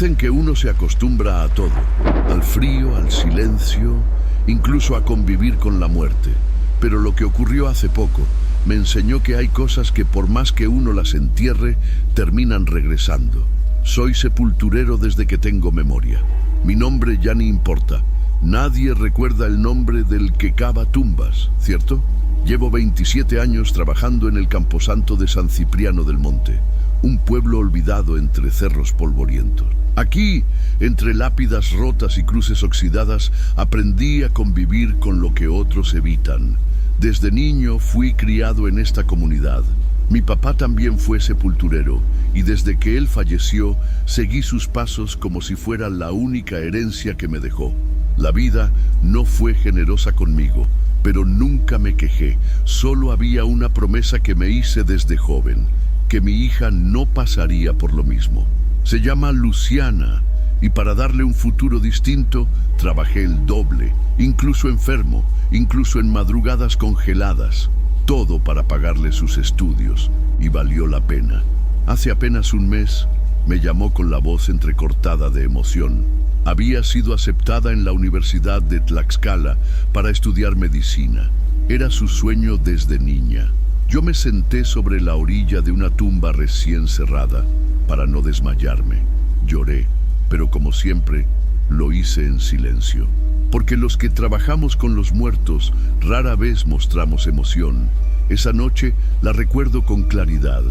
Dicen que uno se acostumbra a todo, al frío, al silencio, incluso a convivir con la muerte. Pero lo que ocurrió hace poco me enseñó que hay cosas que por más que uno las entierre, terminan regresando. Soy sepulturero desde que tengo memoria. Mi nombre ya ni importa. Nadie recuerda el nombre del que cava tumbas, ¿cierto? Llevo 27 años trabajando en el camposanto de San Cipriano del Monte, un pueblo olvidado entre cerros polvorientos. Aquí, entre lápidas rotas y cruces oxidadas, aprendí a convivir con lo que otros evitan. Desde niño fui criado en esta comunidad. Mi papá también fue sepulturero, y desde que él falleció, seguí sus pasos como si fuera la única herencia que me dejó. La vida no fue generosa conmigo, pero nunca me quejé. Solo había una promesa que me hice desde joven, que mi hija no pasaría por lo mismo. Se llama Luciana, y para darle un futuro distinto, trabajé el doble, incluso enfermo, incluso en madrugadas congeladas, todo para pagarle sus estudios, y valió la pena. Hace apenas un mes, me llamó con la voz entrecortada de emoción. Había sido aceptada en la Universidad de Tlaxcala para estudiar medicina. Era su sueño desde niña. Yo me senté sobre la orilla de una tumba recién cerrada para no desmayarme. Lloré, pero como siempre, lo hice en silencio. Porque los que trabajamos con los muertos rara vez mostramos emoción. Esa noche la recuerdo con claridad.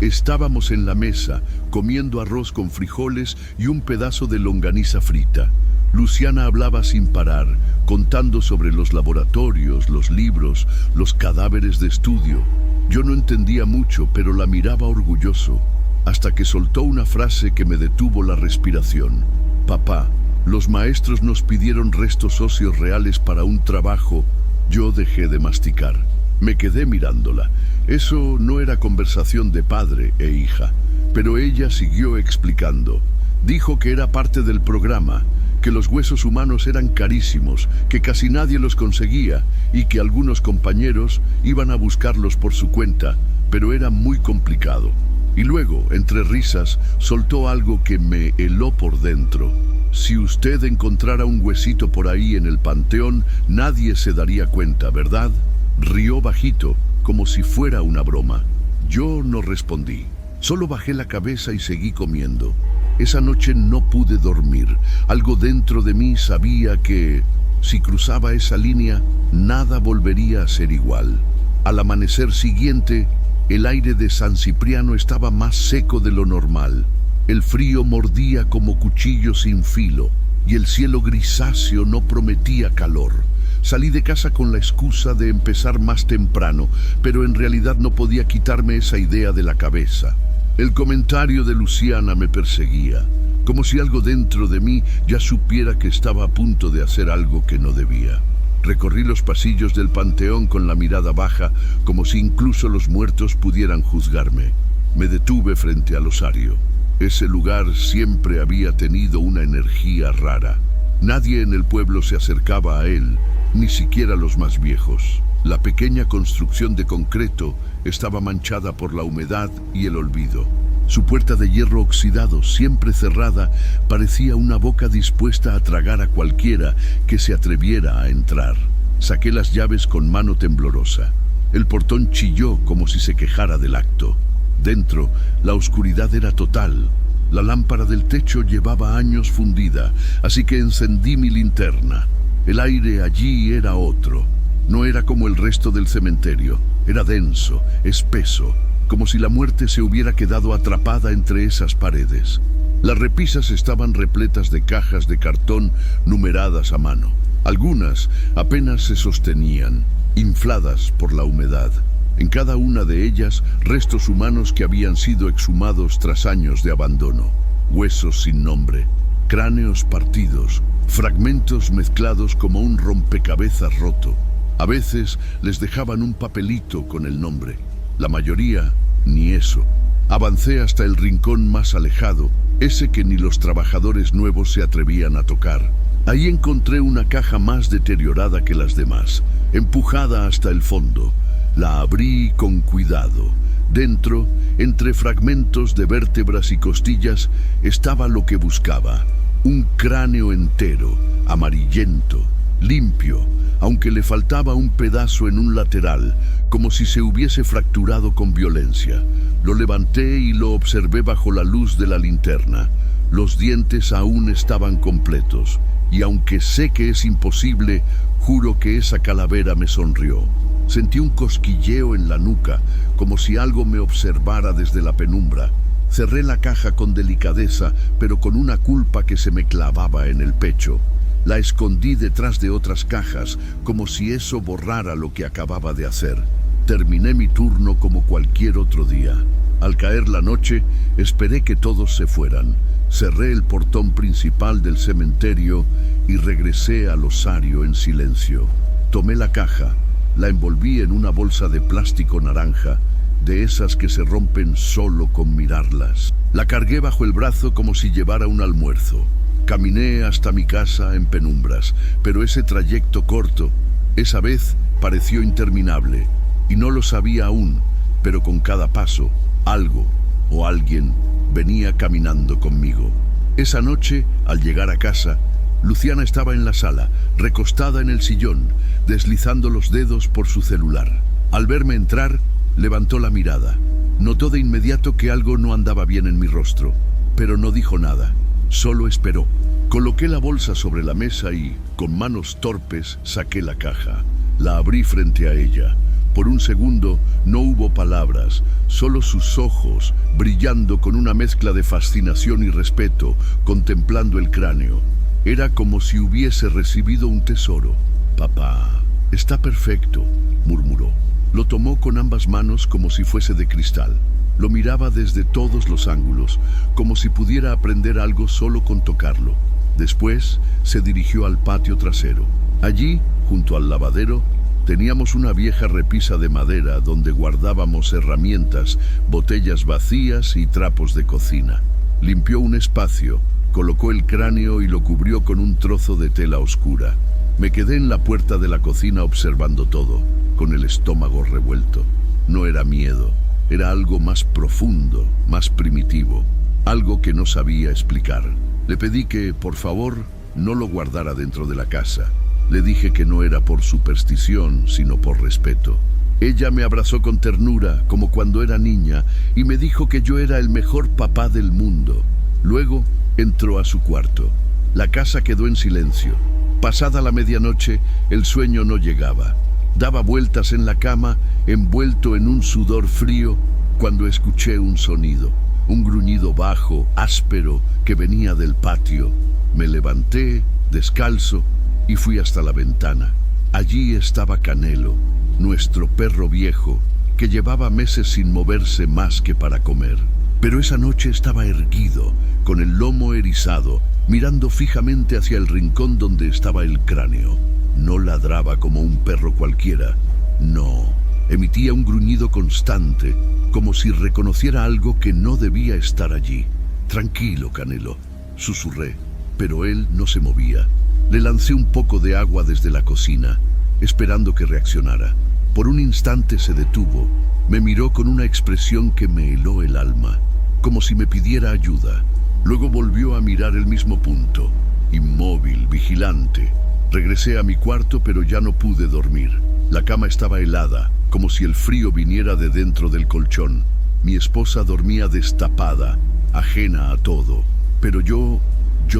Estábamos en la mesa, comiendo arroz con frijoles y un pedazo de longaniza frita. Luciana hablaba sin parar, contando sobre los laboratorios, los libros, los cadáveres de estudio. Yo no entendía mucho, pero la miraba orgulloso, hasta que soltó una frase que me detuvo la respiración. Papá, los maestros nos pidieron restos óseos reales para un trabajo. Yo dejé de masticar. Me quedé mirándola. Eso no era conversación de padre e hija, pero ella siguió explicando. Dijo que era parte del programa, que los huesos humanos eran carísimos, que casi nadie los conseguía y que algunos compañeros iban a buscarlos por su cuenta, pero era muy complicado. Y luego, entre risas, soltó algo que me heló por dentro. Si usted encontrara un huesito por ahí en el panteón, nadie se daría cuenta, ¿verdad? Rió bajito, como si fuera una broma. Yo no respondí. Solo bajé la cabeza y seguí comiendo. Esa noche no pude dormir. Algo dentro de mí sabía que, si cruzaba esa línea, nada volvería a ser igual. Al amanecer siguiente, el aire de San Cipriano estaba más seco de lo normal. El frío mordía como cuchillo sin filo, y el cielo grisáceo no prometía calor. Salí de casa con la excusa de empezar más temprano, pero en realidad no podía quitarme esa idea de la cabeza. El comentario de Luciana me perseguía, como si algo dentro de mí ya supiera que estaba a punto de hacer algo que no debía. Recorrí los pasillos del panteón con la mirada baja, como si incluso los muertos pudieran juzgarme. Me detuve frente al osario. Ese lugar siempre había tenido una energía rara. Nadie en el pueblo se acercaba a él, ni siquiera los más viejos. La pequeña construcción de concreto estaba manchada por la humedad y el olvido. Su puerta de hierro oxidado, siempre cerrada, parecía una boca dispuesta a tragar a cualquiera que se atreviera a entrar. Saqué las llaves con mano temblorosa. El portón chilló como si se quejara del acto. Dentro, la oscuridad era total. La lámpara del techo llevaba años fundida, así que encendí mi linterna. El aire allí era otro. No era como el resto del cementerio. Era denso, espeso, como si la muerte se hubiera quedado atrapada entre esas paredes. Las repisas estaban repletas de cajas de cartón numeradas a mano. Algunas apenas se sostenían, infladas por la humedad. En cada una de ellas, restos humanos que habían sido exhumados tras años de abandono. Huesos sin nombre, cráneos partidos, fragmentos mezclados como un rompecabezas roto. A veces les dejaban un papelito con el nombre. La mayoría, ni eso. Avancé hasta el rincón más alejado, ese que ni los trabajadores nuevos se atrevían a tocar. Ahí encontré una caja más deteriorada que las demás, empujada hasta el fondo. La abrí con cuidado. Dentro, entre fragmentos de vértebras y costillas, estaba lo que buscaba. Un cráneo entero, amarillento, limpio, aunque le faltaba un pedazo en un lateral, como si se hubiese fracturado con violencia. Lo levanté y lo observé bajo la luz de la linterna. Los dientes aún estaban completos, y aunque sé que es imposible, juro que esa calavera me sonrió. Sentí un cosquilleo en la nuca, como si algo me observara desde la penumbra. Cerré la caja con delicadeza, pero con una culpa que se me clavaba en el pecho. La escondí detrás de otras cajas, como si eso borrara lo que acababa de hacer. Terminé mi turno como cualquier otro día. Al caer la noche, esperé que todos se fueran. Cerré el portón principal del cementerio y regresé al osario en silencio. Tomé la caja, la envolví en una bolsa de plástico naranja, de esas que se rompen solo con mirarlas. La cargué bajo el brazo como si llevara un almuerzo. Caminé hasta mi casa en penumbras, pero ese trayecto corto, esa vez, pareció interminable. Y no lo sabía aún, pero con cada paso, algo o alguien venía caminando conmigo. Esa noche, al llegar a casa, Luciana estaba en la sala, recostada en el sillón, deslizando los dedos por su celular. Al verme entrar, levantó la mirada. Notó de inmediato que algo no andaba bien en mi rostro, pero no dijo nada, solo esperó. Coloqué la bolsa sobre la mesa y, con manos torpes, saqué la caja. La abrí frente a ella. Por un segundo no hubo palabras, solo sus ojos, brillando con una mezcla de fascinación y respeto, contemplando el cráneo. Era como si hubiese recibido un tesoro. «Papá, está perfecto», murmuró. Lo tomó con ambas manos como si fuese de cristal. Lo miraba desde todos los ángulos, como si pudiera aprender algo solo con tocarlo. Después se dirigió al patio trasero. Allí, junto al lavadero, teníamos una vieja repisa de madera donde guardábamos herramientas, botellas vacías y trapos de cocina. Limpió un espacio, colocó el cráneo y lo cubrió con un trozo de tela oscura. Me quedé en la puerta de la cocina observando todo, con el estómago revuelto. No era miedo, era algo más profundo, más primitivo, algo que no sabía explicar. Le pedí que, por favor, no lo guardara dentro de la casa. Le dije que no era por superstición, sino por respeto. Ella me abrazó con ternura, como cuando era niña, y me dijo que yo era el mejor papá del mundo. Luego entró a su cuarto. La casa quedó en silencio. Pasada la medianoche, el sueño no llegaba. Daba vueltas en la cama, envuelto en un sudor frío, cuando escuché un sonido. Un gruñido bajo, áspero, que venía del patio. Me levanté, descalzo, y fui hasta la ventana. Allí estaba Canelo, nuestro perro viejo, que llevaba meses sin moverse más que para comer. Pero esa noche estaba erguido, con el lomo erizado, mirando fijamente hacia el rincón donde estaba el cráneo. No ladraba como un perro cualquiera, no. Emitía un gruñido constante, como si reconociera algo que no debía estar allí. «Tranquilo, Canelo», susurré, pero él no se movía. Le lancé un poco de agua desde la cocina, esperando que reaccionara. Por un instante se detuvo. Me miró con una expresión que me heló el alma, como si me pidiera ayuda. Luego volvió a mirar el mismo punto, inmóvil, vigilante. Regresé a mi cuarto, pero ya no pude dormir. La cama estaba helada, como si el frío viniera de dentro del colchón. Mi esposa dormía destapada, ajena a todo, pero yo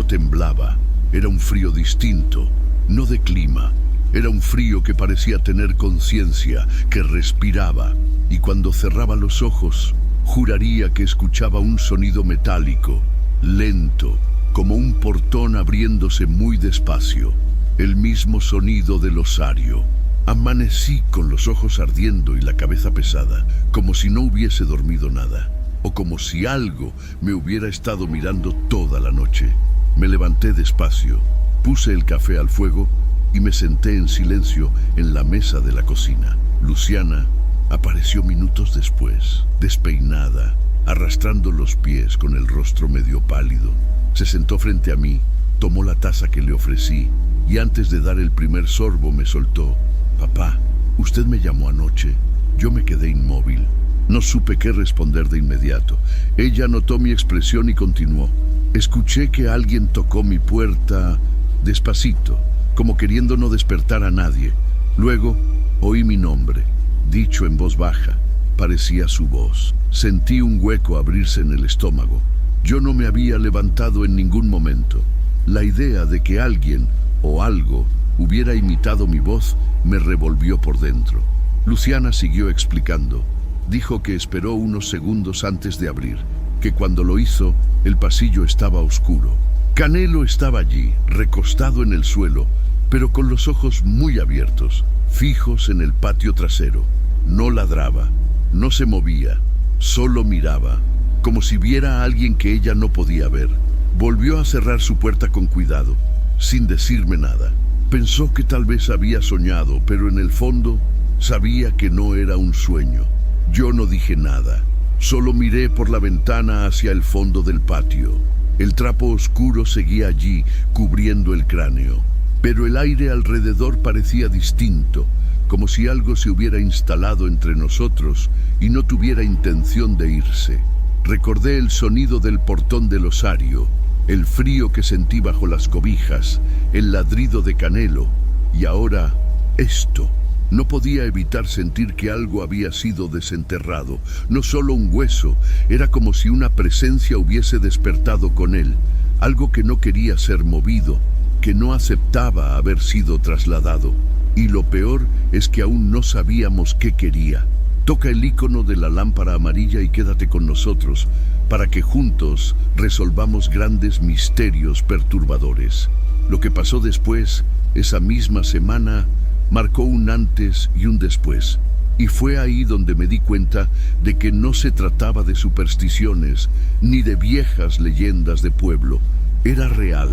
temblaba. Era un frío distinto, no de clima. Era un frío que parecía tener conciencia, que respiraba, y cuando cerraba los ojos, juraría que escuchaba un sonido metálico, lento, como un portón abriéndose muy despacio. El mismo sonido del osario. Amanecí con los ojos ardiendo y la cabeza pesada, como si no hubiese dormido nada, o como si algo me hubiera estado mirando toda la noche. Me levanté despacio, puse el café al fuego y me senté en silencio en la mesa de la cocina. Luciana apareció minutos después, despeinada, arrastrando los pies con el rostro medio pálido. Se sentó frente a mí, tomó la taza que le ofrecí y antes de dar el primer sorbo me soltó: «Papá, usted me llamó anoche». Yo me quedé inmóvil. No supe qué responder de inmediato. Ella notó mi expresión y continuó. Escuché que alguien tocó mi puerta despacito, como queriendo no despertar a nadie. Luego oí mi nombre, dicho en voz baja. Parecía su voz. Sentí un hueco abrirse en el estómago. Yo no me había levantado en ningún momento. La idea de que alguien o algo hubiera imitado mi voz me revolvió por dentro. Luciana siguió explicando. Dijo que esperó unos segundos antes de abrir, que cuando lo hizo, el pasillo estaba oscuro. Canelo estaba allí, recostado en el suelo, pero con los ojos muy abiertos, fijos en el patio trasero. No ladraba, no se movía, solo miraba, como si viera a alguien que ella no podía ver. Volvió a cerrar su puerta con cuidado, sin decirme nada. Pensó que tal vez había soñado, pero en el fondo sabía que no era un sueño. Yo no dije nada, solo miré por la ventana hacia el fondo del patio. El trapo oscuro seguía allí, cubriendo el cráneo, pero el aire alrededor parecía distinto, como si algo se hubiera instalado entre nosotros y no tuviera intención de irse. Recordé el sonido del portón del osario, el frío que sentí bajo las cobijas, el ladrido de Canelo, y ahora esto. No podía evitar sentir que algo había sido desenterrado, no solo un hueso, era como si una presencia hubiese despertado con él, algo que no quería ser movido, que no aceptaba haber sido trasladado. Y lo peor es que aún no sabíamos qué quería. Toca el icono de la lámpara amarilla y quédate con nosotros, para que juntos resolvamos grandes misterios perturbadores. Lo que pasó después, esa misma semana, marcó un antes y un después, y fue ahí donde me di cuenta de que no se trataba de supersticiones ni de viejas leyendas de pueblo. Era real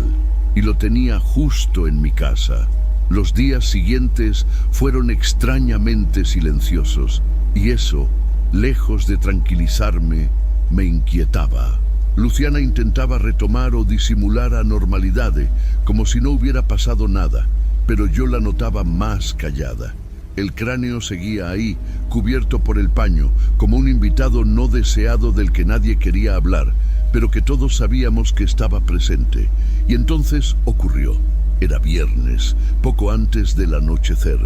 y lo tenía justo en mi casa. Los días siguientes fueron extrañamente silenciosos y eso, lejos de tranquilizarme, me inquietaba. Luciana intentaba retomar o disimular anormalidades, como si no hubiera pasado nada, pero yo la notaba más callada. El cráneo seguía ahí, cubierto por el paño, como un invitado no deseado del que nadie quería hablar, pero que todos sabíamos que estaba presente. Y entonces ocurrió. Era viernes, poco antes del anochecer.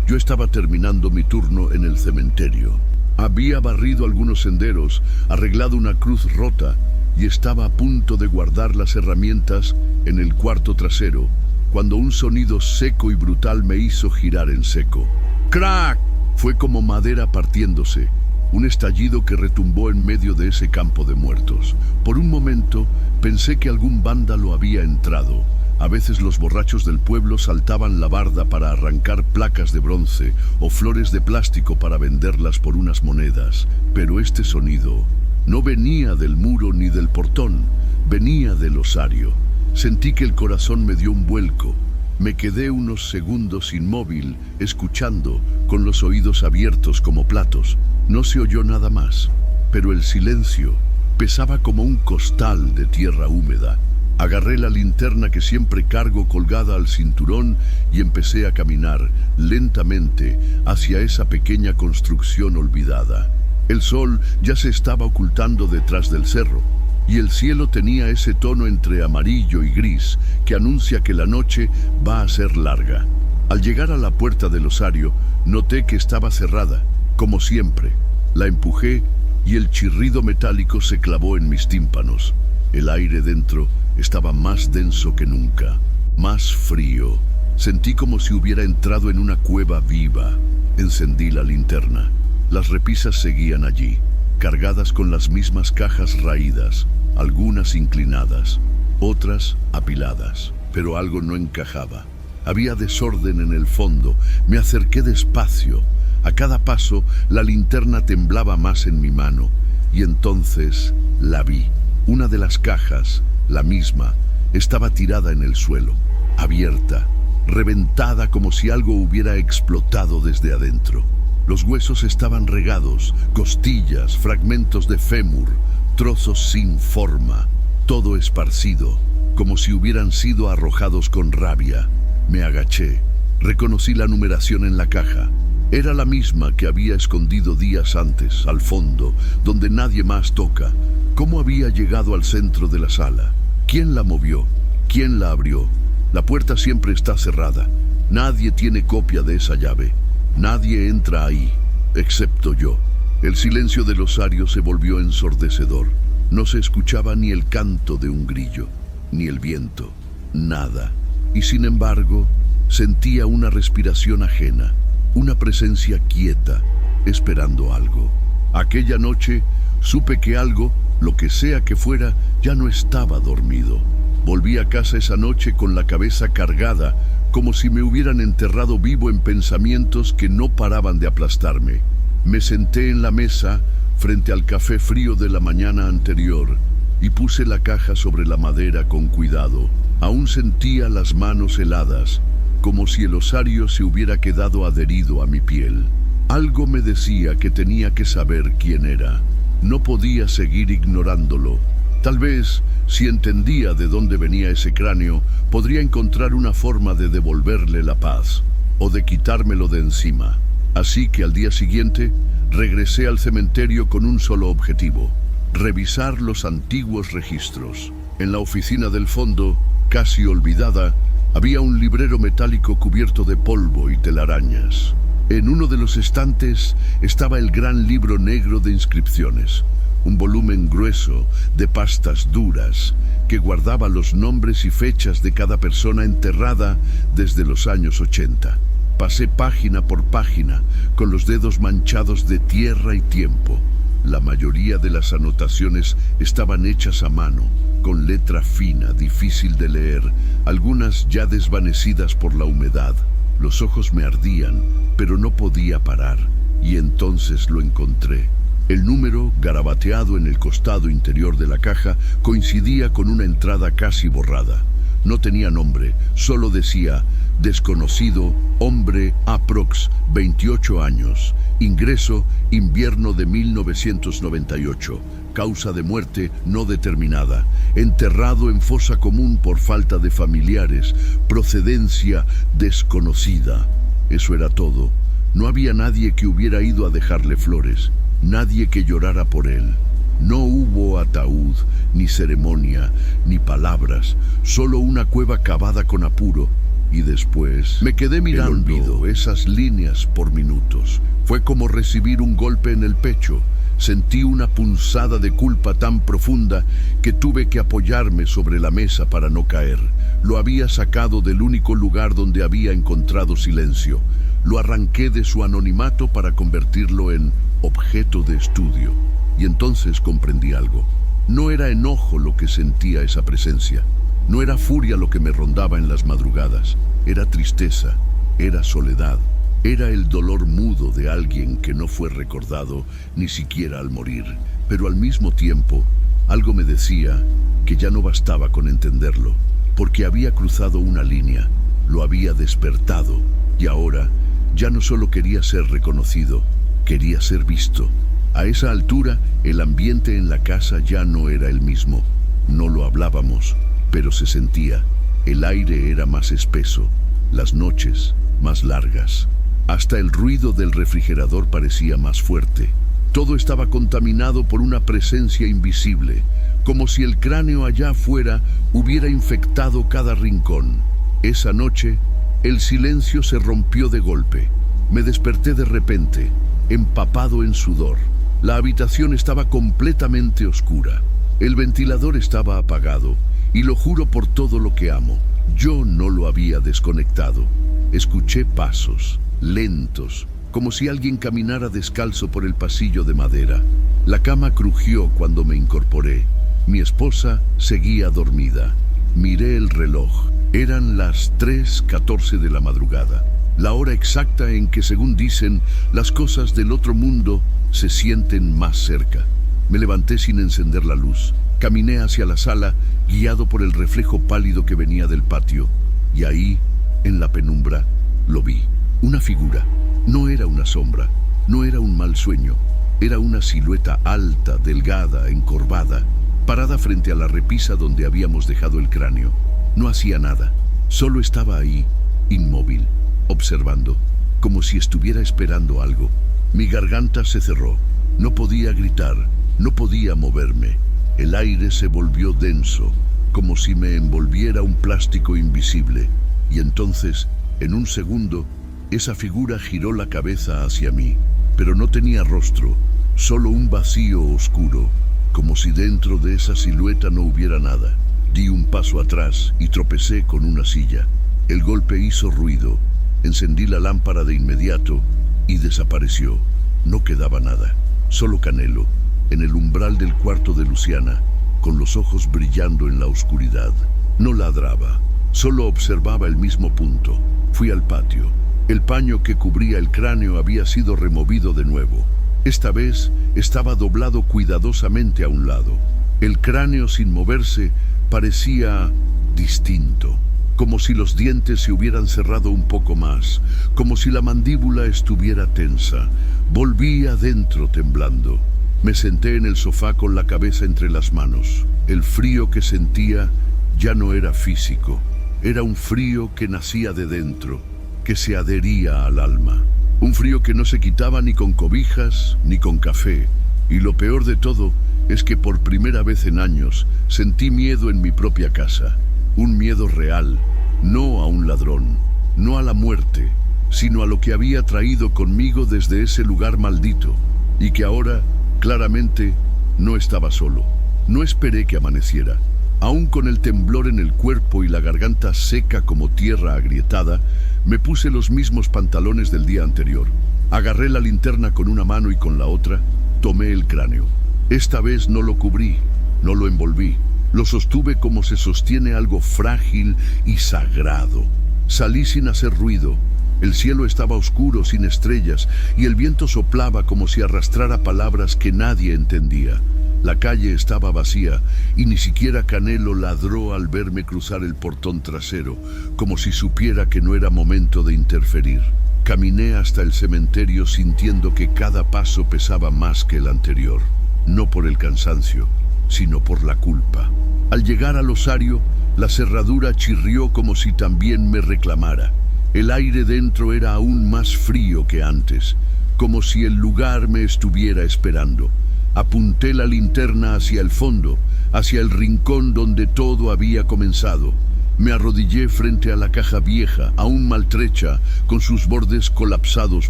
Yo estaba terminando mi turno en el cementerio. Había barrido algunos senderos, arreglado una cruz rota y estaba a punto de guardar las herramientas en el cuarto trasero, cuando un sonido seco y brutal me hizo girar en seco. ¡Crack! Fue como madera partiéndose, un estallido que retumbó en medio de ese campo de muertos. Por un momento pensé que algún vándalo había entrado. A veces los borrachos del pueblo saltaban la barda para arrancar placas de bronce o flores de plástico para venderlas por unas monedas. Pero este sonido no venía del muro ni del portón, venía del osario. Sentí que el corazón me dio un vuelco. Me quedé unos segundos inmóvil, escuchando, con los oídos abiertos como platos. No se oyó nada más, pero el silencio pesaba como un costal de tierra húmeda. Agarré la linterna que siempre cargo colgada al cinturón y empecé a caminar lentamente hacia esa pequeña construcción olvidada. El sol ya se estaba ocultando detrás del cerro, y el cielo tenía ese tono entre amarillo y gris que anuncia que la noche va a ser larga. Al llegar a la puerta del osario, noté que estaba cerrada, como siempre. La empujé y el chirrido metálico se clavó en mis tímpanos. El aire dentro estaba más denso que nunca, más frío. Sentí como si hubiera entrado en una cueva viva. Encendí la linterna. Las repisas seguían allí, cargadas con las mismas cajas raídas, algunas inclinadas, otras apiladas, pero algo no encajaba. Había desorden en el fondo. Me acerqué despacio. A cada paso, la linterna temblaba más en mi mano, y entonces la vi. Una de las cajas, la misma, estaba tirada en el suelo, abierta, reventada como si algo hubiera explotado desde adentro. Los huesos estaban regados, costillas, fragmentos de fémur, trozos sin forma, todo esparcido, como si hubieran sido arrojados con rabia. Me agaché, reconocí la numeración en la caja, Era la misma que había escondido días antes, al fondo, donde nadie más toca. ¿Cómo había llegado al centro de la sala? ¿Quién la movió? ¿Quién la abrió? La puerta siempre está cerrada. Nadie tiene copia de esa llave. Nadie entra ahí, excepto yo. El silencio del osario se volvió ensordecedor. No se escuchaba ni el canto de un grillo, ni el viento, nada. Y sin embargo, sentía una respiración ajena, una presencia quieta, esperando algo. Aquella noche supe que algo, lo que sea que fuera, ya no estaba dormido. Volví a casa esa noche con la cabeza cargada, como si me hubieran enterrado vivo en pensamientos que no paraban de aplastarme. Me senté en la mesa, frente al café frío de la mañana anterior, y puse la caja sobre la madera con cuidado. Aún sentía las manos heladas, como si el osario se hubiera quedado adherido a mi piel. Algo me decía que tenía que saber quién era. No podía seguir ignorándolo. Tal vez, si entendía de dónde venía ese cráneo, podría encontrar una forma de devolverle la paz, o de quitármelo de encima. Así que al día siguiente, regresé al cementerio con un solo objetivo: revisar los antiguos registros. En la oficina del fondo, casi olvidada, había un librero metálico cubierto de polvo y telarañas. En uno de los estantes estaba el gran libro negro de inscripciones, un volumen grueso de pastas duras que guardaba los nombres y fechas de cada persona enterrada desde los años 80. Pasé página por página, con los dedos manchados de tierra y tiempo. La mayoría de las anotaciones estaban hechas a mano, con letra fina, difícil de leer, algunas ya desvanecidas por la humedad. Los ojos me ardían, pero no podía parar, y entonces lo encontré. El número, garabateado en el costado interior de la caja, coincidía con una entrada casi borrada. No tenía nombre, solo decía: desconocido, hombre, aprox, 28 años, ingreso, invierno de 1998, causa de muerte no determinada, enterrado en fosa común por falta de familiares, procedencia desconocida. Eso era todo. No había nadie que hubiera ido a dejarle flores, nadie que llorara por él. No hubo ataúd, ni ceremonia, ni palabras, solo una cueva cavada con apuro. Y después me quedé mirando esas líneas por minutos. Fue como recibir un golpe en el pecho. Sentí una punzada de culpa tan profunda que tuve que apoyarme sobre la mesa para no caer. Lo había sacado del único lugar donde había encontrado silencio. Lo arranqué de su anonimato para convertirlo en objeto de estudio. Y entonces comprendí algo. No era enojo lo que sentía esa presencia. No era furia lo que me rondaba en las madrugadas. Era tristeza, era soledad. Era el dolor mudo de alguien que no fue recordado ni siquiera al morir. Pero al mismo tiempo, algo me decía que ya no bastaba con entenderlo, porque había cruzado una línea, lo había despertado, y ahora ya no solo quería ser reconocido, quería ser visto. A esa altura, el ambiente en la casa ya no era el mismo. No lo hablábamos, pero se sentía. El aire era más espeso, las noches más largas. Hasta el ruido del refrigerador parecía más fuerte. Todo estaba contaminado por una presencia invisible, como si el cráneo allá afuera hubiera infectado cada rincón. Esa noche, el silencio se rompió de golpe. Me desperté de repente, empapado en sudor. La habitación estaba completamente oscura. El ventilador estaba apagado, y lo juro por todo lo que amo, yo no lo había desconectado. Escuché pasos, lentos, como si alguien caminara descalzo por el pasillo de madera. La cama crujió cuando me incorporé. Mi esposa seguía dormida. Miré el reloj. Eran las 3:14 de la madrugada, la hora exacta en que, según dicen, las cosas del otro mundo se sienten más cerca. Me levanté sin encender la luz. Caminé hacia la sala, guiado por el reflejo pálido que venía del patio. Y ahí, en la penumbra, lo vi. Una figura. No era una sombra, no era un mal sueño. Era una silueta alta, delgada, encorvada, parada frente a la repisa donde habíamos dejado el cráneo. No hacía nada, solo estaba ahí, inmóvil, observando, como si estuviera esperando algo. Mi garganta se cerró. No podía gritar, no podía moverme. El aire se volvió denso, como si me envolviera un plástico invisible. Y entonces, en un segundo, esa figura giró la cabeza hacia mí, pero no tenía rostro, solo un vacío oscuro, como si dentro de esa silueta no hubiera nada. Di un paso atrás y tropecé con una silla. El golpe hizo ruido. Encendí la lámpara de inmediato y desapareció. No quedaba nada, solo Canelo, en el umbral del cuarto de Luciana, con los ojos brillando en la oscuridad. No ladraba, solo observaba el mismo punto. Fui al patio. El paño que cubría el cráneo había sido removido de nuevo. Esta vez estaba doblado cuidadosamente a un lado. El cráneo, sin moverse, parecía distinto, como si los dientes se hubieran cerrado un poco más, como si la mandíbula estuviera tensa. Volví adentro temblando. Me senté en el sofá con la cabeza entre las manos. El frío que sentía ya no era físico, era un frío que nacía de dentro, que se adhería al alma. Un frío que no se quitaba ni con cobijas ni con café. Y lo peor de todo es que por primera vez en años sentí miedo en mi propia casa. Un miedo real, no a un ladrón, no a la muerte, sino a lo que había traído conmigo desde ese lugar maldito, y que ahora, claramente, no estaba solo. No esperé que amaneciera. Aún con el temblor en el cuerpo y la garganta seca como tierra agrietada, me puse los mismos pantalones del día anterior. Agarré la linterna con una mano y con la otra tomé el cráneo. Esta vez no lo cubrí, no lo envolví. Lo sostuve como se sostiene algo frágil y sagrado. Salí sin hacer ruido. El cielo estaba oscuro, sin estrellas, y el viento soplaba como si arrastrara palabras que nadie entendía. La calle estaba vacía, y ni siquiera Canelo ladró al verme cruzar el portón trasero, como si supiera que no era momento de interferir. Caminé hasta el cementerio sintiendo que cada paso pesaba más que el anterior, no por el cansancio, sino por la culpa. Al llegar al osario, la cerradura chirrió como si también me reclamara. El aire dentro era aún más frío que antes, como si el lugar me estuviera esperando. Apunté la linterna hacia el fondo, hacia el rincón donde todo había comenzado. Me arrodillé frente a la caja vieja, aún maltrecha, con sus bordes colapsados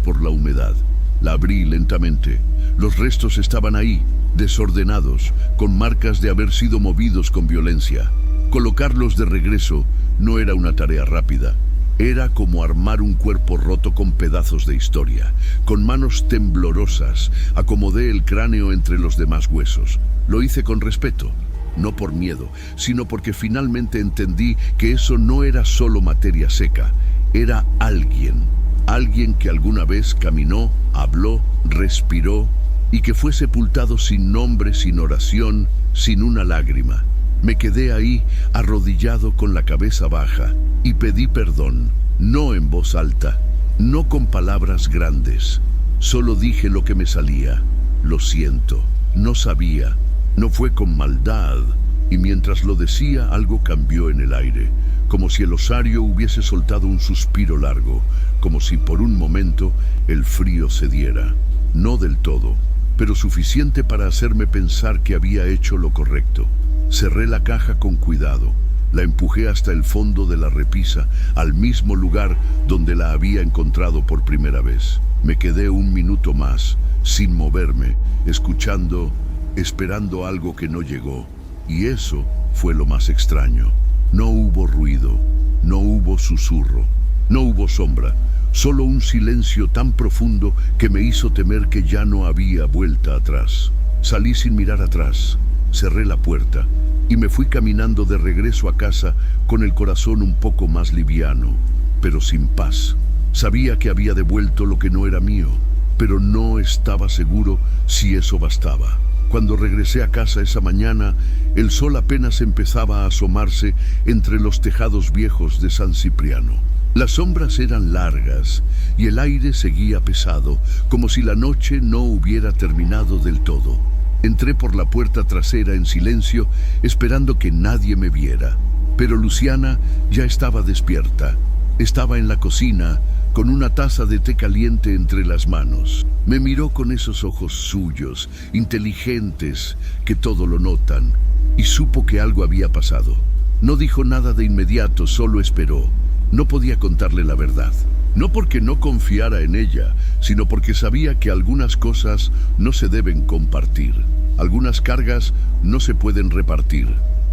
por la humedad. La abrí lentamente. Los restos estaban ahí, desordenados, con marcas de haber sido movidos con violencia. Colocarlos de regreso no era una tarea rápida. Era como armar un cuerpo roto con pedazos de historia. Con manos temblorosas, acomodé el cráneo entre los demás huesos. Lo hice con respeto, no por miedo, sino porque finalmente entendí que eso no era solo materia seca. Era alguien que alguna vez caminó, habló, respiró, y que fue sepultado sin nombre, sin oración, sin una lágrima. Me quedé ahí, arrodillado con la cabeza baja, y pedí perdón, no en voz alta, no con palabras grandes. Solo dije lo que me salía. Lo siento, no sabía, no fue con maldad, y mientras lo decía algo cambió en el aire, como si el osario hubiese soltado un suspiro largo, como si por un momento el frío cediera. No del todo, pero suficiente para hacerme pensar que había hecho lo correcto. Cerré la caja con cuidado, la empujé hasta el fondo de la repisa, al mismo lugar donde la había encontrado por primera vez. Me quedé un minuto más, sin moverme, escuchando, esperando algo que no llegó. Y eso fue lo más extraño. No hubo ruido, no hubo susurro, no hubo sombra, solo un silencio tan profundo que me hizo temer que ya no había vuelta atrás. Salí sin mirar atrás. Cerré la puerta y me fui caminando de regreso a casa con el corazón un poco más liviano, pero sin paz. Sabía que había devuelto lo que no era mío, pero no estaba seguro si eso bastaba. Cuando regresé a casa esa mañana, el sol apenas empezaba a asomarse entre los tejados viejos de San Cipriano. Las sombras eran largas y el aire seguía pesado, como si la noche no hubiera terminado del todo. Entré por la puerta trasera en silencio, esperando que nadie me viera. Pero Luciana ya estaba despierta. Estaba en la cocina, con una taza de té caliente entre las manos. Me miró con esos ojos suyos, inteligentes, que todo lo notan, y supo que algo había pasado. No dijo nada de inmediato, solo esperó. No podía contarle la verdad. No porque no confiara en ella, sino porque sabía que algunas cosas no se deben compartir. Algunas cargas no se pueden repartir.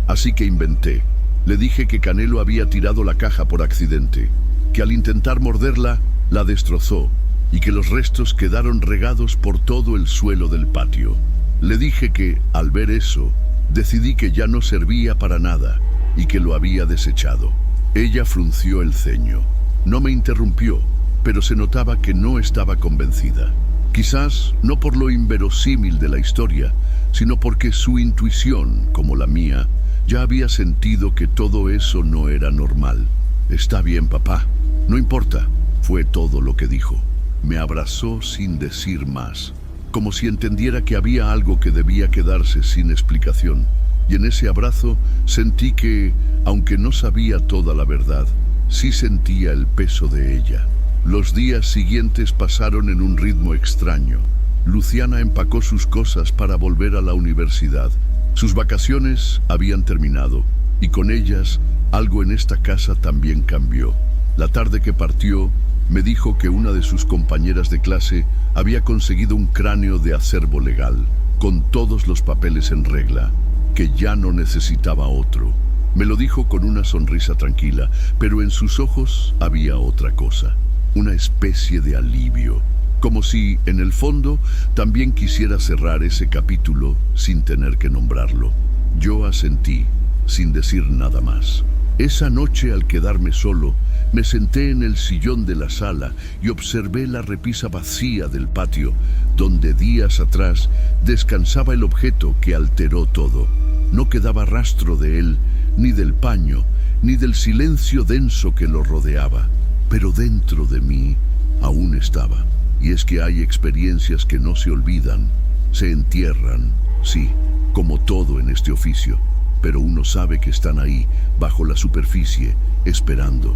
Así que inventé. Le dije que Canelo había tirado la caja por accidente, que al intentar morderla, la destrozó y que los restos quedaron regados por todo el suelo del patio. Le dije que, al ver eso, decidí que ya no servía para nada y que lo había desechado. Ella frunció el ceño. No me interrumpió, pero se notaba que no estaba convencida. Quizás no por lo inverosímil de la historia, sino porque su intuición, como la mía, ya había sentido que todo eso no era normal. «Está bien, papá. No importa», fue todo lo que dijo. Me abrazó sin decir más, como si entendiera que había algo que debía quedarse sin explicación. Y en ese abrazo sentí que, aunque no sabía toda la verdad, sí sentía el peso de ella. Los días siguientes pasaron en un ritmo extraño. Luciana empacó sus cosas para volver a la universidad. Sus vacaciones habían terminado, y con ellas algo en esta casa también cambió. La tarde que partió, me dijo que una de sus compañeras de clase había conseguido un cráneo de acervo legal, con todos los papeles en regla, que ya no necesitaba otro. Me lo dijo con una sonrisa tranquila, pero en sus ojos había otra cosa, una especie de alivio, como si, en el fondo, también quisiera cerrar ese capítulo sin tener que nombrarlo. Yo asentí, sin decir nada más. Esa noche, al quedarme solo, me senté en el sillón de la sala y observé la repisa vacía del patio, donde días atrás descansaba el objeto que alteró todo. No quedaba rastro de él, ni del paño, ni del silencio denso que lo rodeaba. Pero dentro de mí aún estaba. Y es que hay experiencias que no se olvidan, se entierran, sí, como todo en este oficio. Pero uno sabe que están ahí, bajo la superficie, esperando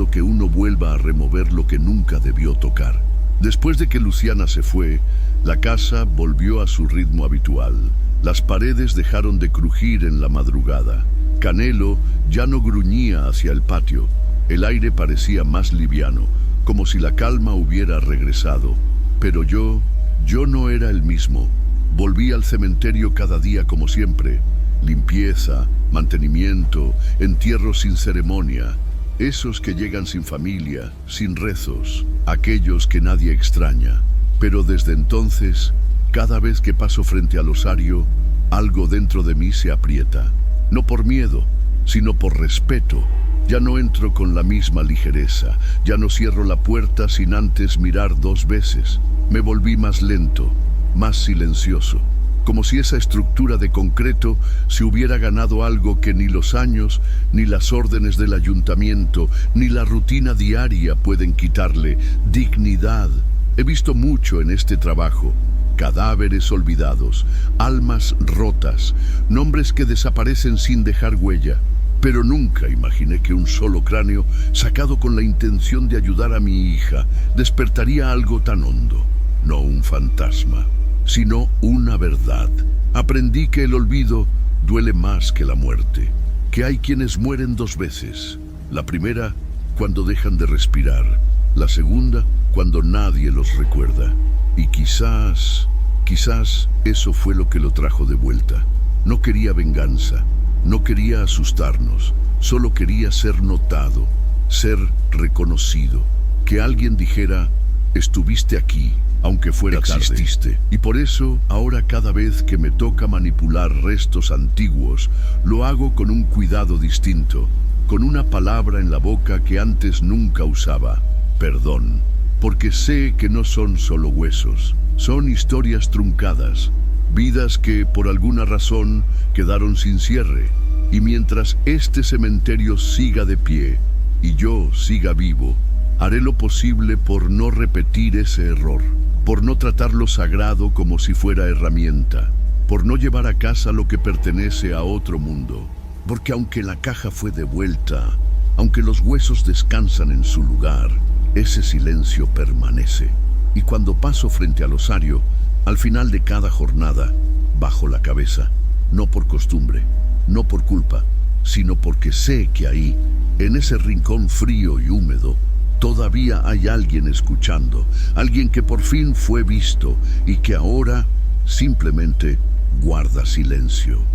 que uno vuelva a remover lo que nunca debió tocar. Después de que Luciana se fue, la casa volvió a su ritmo habitual. Las paredes dejaron de crujir en la madrugada. Canelo ya no gruñía hacia el patio. El aire parecía más liviano, como si la calma hubiera regresado. Pero yo no era el mismo. Volví al cementerio cada día como siempre. Limpieza, mantenimiento, entierros sin ceremonia. Esos que llegan sin familia, sin rezos, aquellos que nadie extraña. Pero desde entonces, cada vez que paso frente al osario, algo dentro de mí se aprieta. No por miedo, sino por respeto. Ya no entro con la misma ligereza, ya no cierro la puerta sin antes mirar 2 veces. Me volví más lento, más silencioso, como si esa estructura de concreto se hubiera ganado algo que ni los años, ni las órdenes del ayuntamiento, ni la rutina diaria pueden quitarle: dignidad. He visto mucho en este trabajo: cadáveres olvidados, almas rotas, nombres que desaparecen sin dejar huella. Pero nunca imaginé que un solo cráneo, sacado con la intención de ayudar a mi hija, despertaría algo tan hondo. No un fantasma, sino una verdad. Aprendí que el olvido duele más que la muerte, que hay quienes mueren 2 veces. La primera, cuando dejan de respirar. La segunda, cuando nadie los recuerda. Y quizás eso fue lo que lo trajo de vuelta. No quería venganza. No quería asustarnos, solo quería ser notado, ser reconocido. Que alguien dijera: estuviste aquí, aunque fuera tarde. Y por eso, ahora cada vez que me toca manipular restos antiguos, lo hago con un cuidado distinto, con una palabra en la boca que antes nunca usaba: perdón. Porque sé que no son solo huesos, son historias truncadas, vidas que, por alguna razón, quedaron sin cierre. Y mientras este cementerio siga de pie y yo siga vivo, haré lo posible por no repetir ese error, por no tratar lo sagrado como si fuera herramienta, por no llevar a casa lo que pertenece a otro mundo. Porque aunque la caja fue devuelta, aunque los huesos descansan en su lugar, ese silencio permanece. Y cuando paso frente al osario, al final de cada jornada, bajo la cabeza, no por costumbre, no por culpa, sino porque sé que ahí, en ese rincón frío y húmedo, todavía hay alguien escuchando, alguien que por fin fue visto y que ahora simplemente guarda silencio.